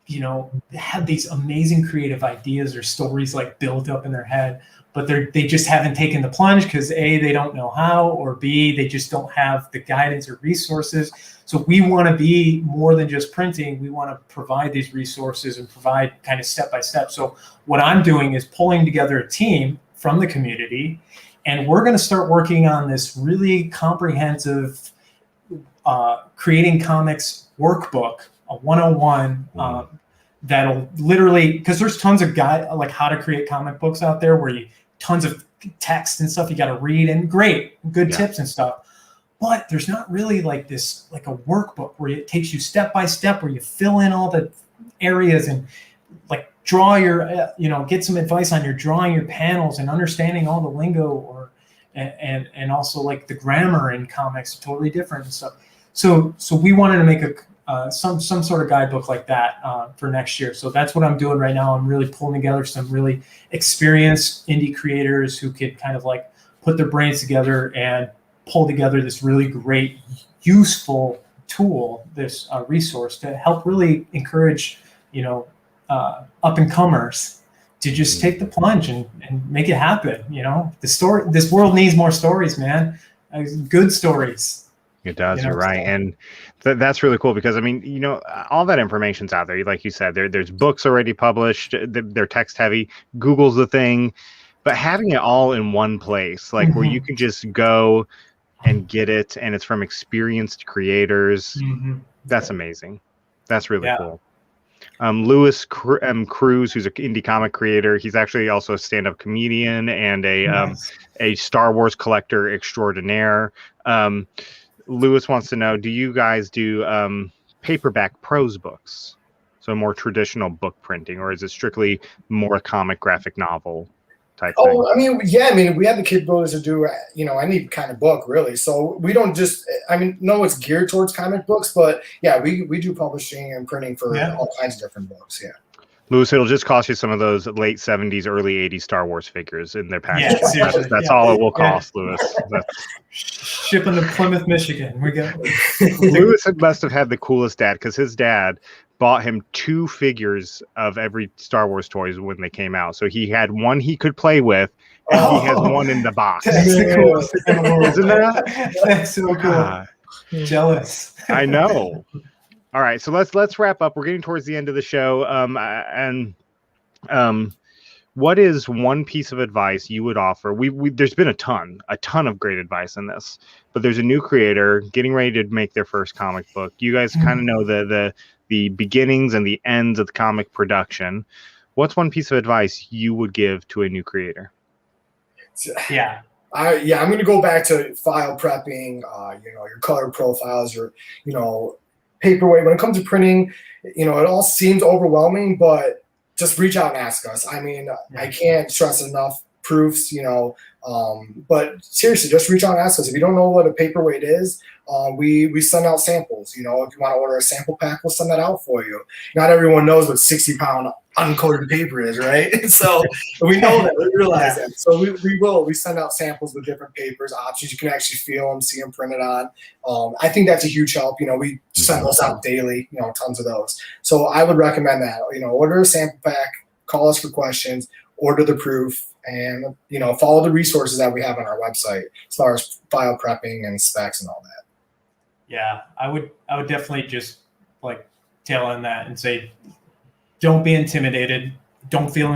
D: you know, have these amazing creative ideas or stories like built up in their head, but they just haven't taken the plunge because A, they don't know how, or B, they just don't have the guidance or resources. So we want to be more than just printing. We want to provide these resources and provide kind of step by step. So what I'm doing is pulling together a team from the community, and we're going to start working on this really comprehensive creating comics workbook, a 101 that'll literally, because there's tons of like how to create comic books out there where tons of text and stuff you got to read, and good tips and stuff. But there's not really like this, like a workbook where it takes you step by step, where you fill in all the areas and like draw your, you know, get some advice on your drawing your panels and understanding all the lingo, or and also like the grammar in comics are totally different and stuff. So we wanted to make some sort of guidebook like that for next year. So that's what I'm doing right now. I'm really pulling together some really experienced indie creators who could kind of like put their brains together and pull together this really great, useful tool, this resource to help really encourage, you know, up and comers to just take the plunge and make it happen. You know, this world needs more stories, man. good stories.
A: It does. You're right. And that's really cool because, I mean, you know, all that information's out there. Like you said, there's books already published. They're text heavy. Google's the thing. But having it all in one place, like where you can just go and get it, and it's from experienced creators, that's amazing. That's really cool. Lewis Cws, who's an indie comic creator, he's actually also a stand-up comedian and a Star Wars collector extraordinaire. Lewis wants to know, do you guys do paperback prose books? So more traditional book printing, or is it strictly more a comic graphic novel type thing?
C: I mean, yeah, I mean, we have the capabilities to do, you know, any kind of book, really. So we don't just, I mean, no, it's geared towards comic books, but yeah, we do publishing and printing for all kinds of different books,
A: Lewis, it'll just cost you some of those late 70s, early 80s Star Wars figures in their package. That's all it will cost, Lewis.
D: Shipping to Plymouth, Michigan. We go.
A: Lewis must have had the coolest dad, because his dad bought him 2 figures of every Star Wars toys when they came out. So he had one he could play with, and he has one in the box.
D: That's the coolest thing in the world.
A: Isn't that?
D: That's so cool. Jealous.
A: I know. All right, so let's wrap up. We're getting towards the end of the show. What is one piece of advice you would offer? There's been a ton of great advice in this, but there's a new creator getting ready to make their first comic book. You guys kind of know the beginnings and the ends of the comic production. What's one piece of advice you would give to a new creator?
C: I'm going to go back to file prepping, you know, your color profiles, your, you know, paperweight. When it comes to printing, you know, it all seems overwhelming, but just reach out and ask us. I mean, I can't stress enough proofs, you know, but seriously, just reach out and ask us. If you don't know what a paperweight is, we send out samples. You know, if you want to order a sample pack, we'll send that out for you. Not everyone knows what 60-pound uncoated paper is, right? So we know that, we realize that. So we send out samples with different papers, options. You can actually feel them, see them printed on. I think that's a huge help. You know, we send those out daily, you know, tons of those. So I would recommend that, you know, order a sample pack, call us for questions, order the proof, and, you know, follow the resources that we have on our website as far as file prepping and specs and all that.
D: Yeah, I would definitely just like tail end that and say, don't be intimidated. Don't feel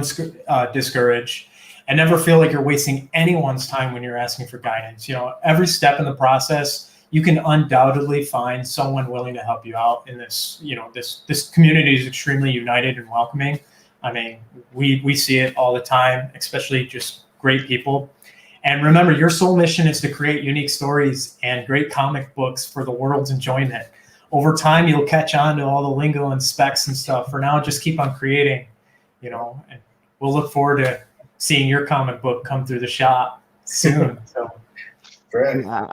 D: discouraged, and never feel like you're wasting anyone's time when you're asking for guidance. You know, every step in the process, you can undoubtedly find someone willing to help you out in this. You know, this community is extremely united and welcoming. I mean, we see it all the time, especially just great people. And remember, your sole mission is to create unique stories and great comic books for the world's enjoyment. Over time, you'll catch on to all the lingo and specs and stuff. For now, just keep on creating, you know, and we'll look forward to seeing your comic book come through the shop soon. So.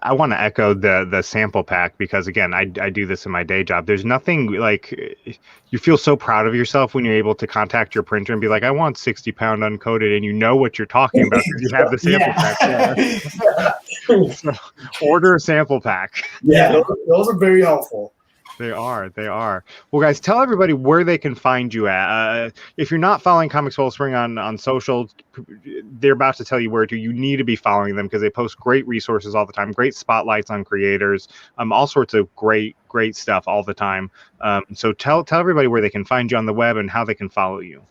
A: I want to echo the sample pack, because again, I do this in my day job. There's nothing like, you feel so proud of yourself when you're able to contact your printer and be like, I want 60-pound uncoated, and you know what you're talking about because you have the sample pack. So order a sample pack.
C: Yeah, those are very helpful.
A: They are. Well, guys, tell everybody where they can find you at. If you're not following Comix Well Spring on social, they're about to tell you where to. You need to be following them because they post great resources all the time, great spotlights on creators, all sorts of great stuff all the time. So tell everybody where they can find you on the web and how they can follow you.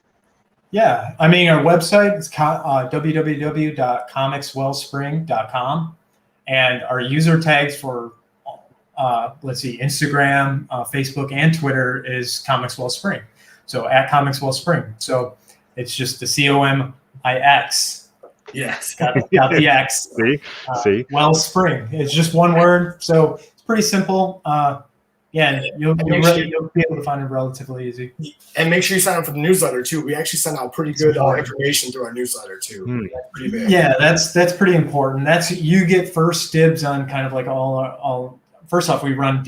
D: Yeah, I mean, our website is www.comicswellspring.com, and our user tags for let's see, Instagram, Facebook, and Twitter is Comix Well Spring. So at Comix Well Spring. So it's just the COMIX.
C: Yes.
D: Got the X.
A: See.
D: Well Spring. It's just one word. So it's pretty simple. You'll be able to find it relatively easy.
C: And make sure you sign up for the newsletter too. We actually send out pretty good information through our newsletter too. Pretty big.
D: Yeah, that's pretty important. You get first dibs on kind of like all. First off, we run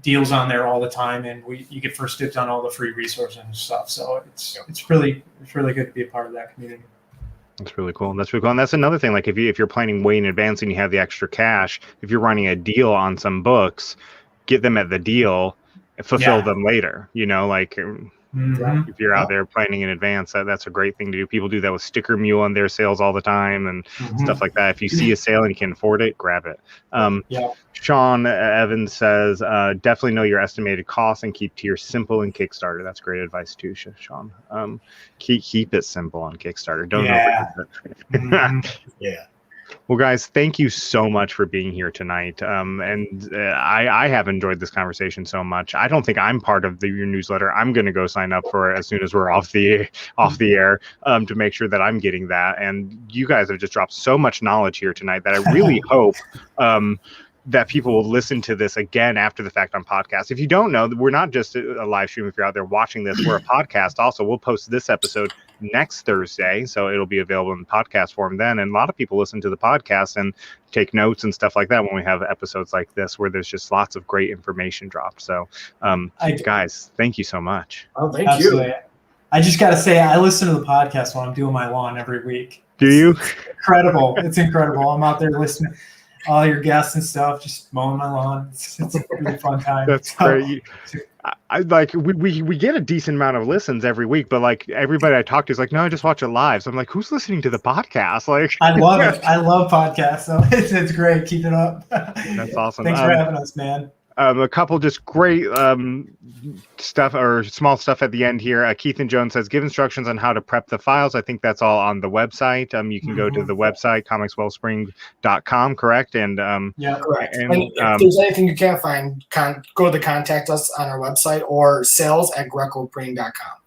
D: deals on there all the time, and you get first dibs on all the free resources and stuff. So it's really good to be a part of that community.
A: That's really cool. And that's another thing. Like if you're planning way in advance and you have the extra cash, if you're running a deal on some books, get them at the deal, fulfill them later. You know, like
D: Mhm.
A: If you're out there planning in advance, that's a great thing to do. People do that with Sticker Mule on their sales all the time and stuff like that. If you see a sale and you can afford it, grab it.
D: Yeah.
A: Sean Evans says, definitely know your estimated costs and keep tiers simple in Kickstarter. That's great advice too, Sean. Keep it simple on Kickstarter. Don't overdo it.
C: Yeah.
A: Well, guys, thank you so much for being here tonight. I have enjoyed this conversation so much. I don't think I'm part of your newsletter. I'm going to go sign up for it as soon as we're off the air to make sure that I'm getting that. And you guys have just dropped so much knowledge here tonight that I really hope that people will listen to this again after the fact on podcast. If you don't know, we're not just a live stream. If you're out there watching this, we're a podcast also. We'll post this episode next Thursday, so it'll be available in podcast form then. And a lot of people listen to the podcast and take notes and stuff like that when we have episodes like this where there's just lots of great information dropped. So guys, thank you so much.
C: Oh, thank you.
D: I just got to say, I listen to the podcast while I'm doing my lawn every week.
A: Do you?
D: Incredible. It's incredible. I'm out there listening all your guests and stuff, just mowing my lawn. It's a really fun time.
A: That's great. I like we get a decent amount of listens every week, but like everybody I talk to is like, no, I just watch it live. So I'm like, who's listening to the podcast? Like,
D: I love it. I love podcasts. So it's great. Keep it up.
A: That's awesome.
D: Thanks for having us, man.
A: A couple just great stuff or small stuff at the end here. Keith and Jones says, give instructions on how to prep the files. I think that's all on the website. You can go to the website, comicswellsprings.com, correct? And
C: yeah, correct. And if there's anything you can't find, go to contact us on our website or sales@grecoprinting.com.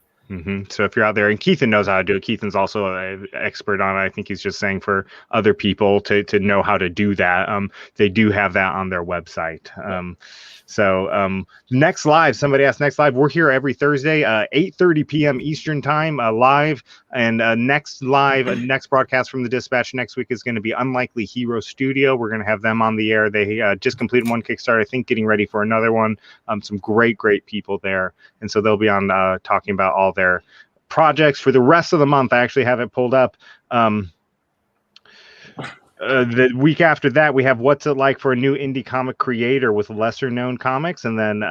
A: So if you're out there, and Keithan knows how to do it, Keithan's also an expert on it. I think he's just saying for other people to know how to do that. They do have that on their website. So next live, somebody asked next live. We're here every Thursday, 8:30 p.m. Eastern time, live. And next broadcast from the Dispatch next week is going to be Unlikely Hero Studio. We're going to have them on the air. They just completed one Kickstarter, I think, getting ready for another one. Some great people there. And so they'll be on talking about all their projects for the rest of the month. I actually have it pulled up. The week after that, we have What's It Like for a New Indie Comic Creator with lesser known comics. And then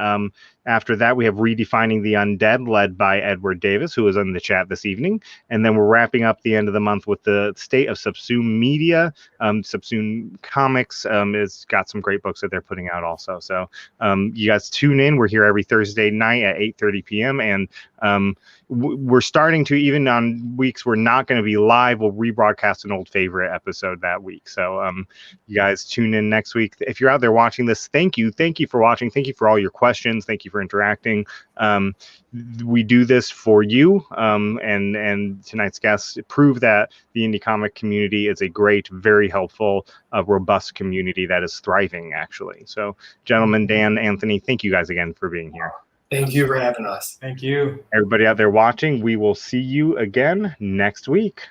A: after that, we have Redefining the Undead, led by Edward Davis, who was in the chat this evening. And then we're wrapping up the end of the month with the State of Subsume Media. Subsume Comics has got some great books that they're putting out also. So you guys tune in. We're here every Thursday night at 8:30 p.m. And we're starting to, even on weeks we're not going to be live, we'll rebroadcast an old favorite episode that week. So you guys tune in next week. If you're out there watching this, thank you for watching. Thank you for all your questions. Thank you for interacting. We do this for you, and tonight's guests prove that the indie comic community is a great, very helpful, robust community that is thriving, actually. So gentlemen, Dan, Anthony, thank you guys again for being here.
C: Thank you for having us.
D: Thank you.
A: Everybody out there watching, we will see you again next week.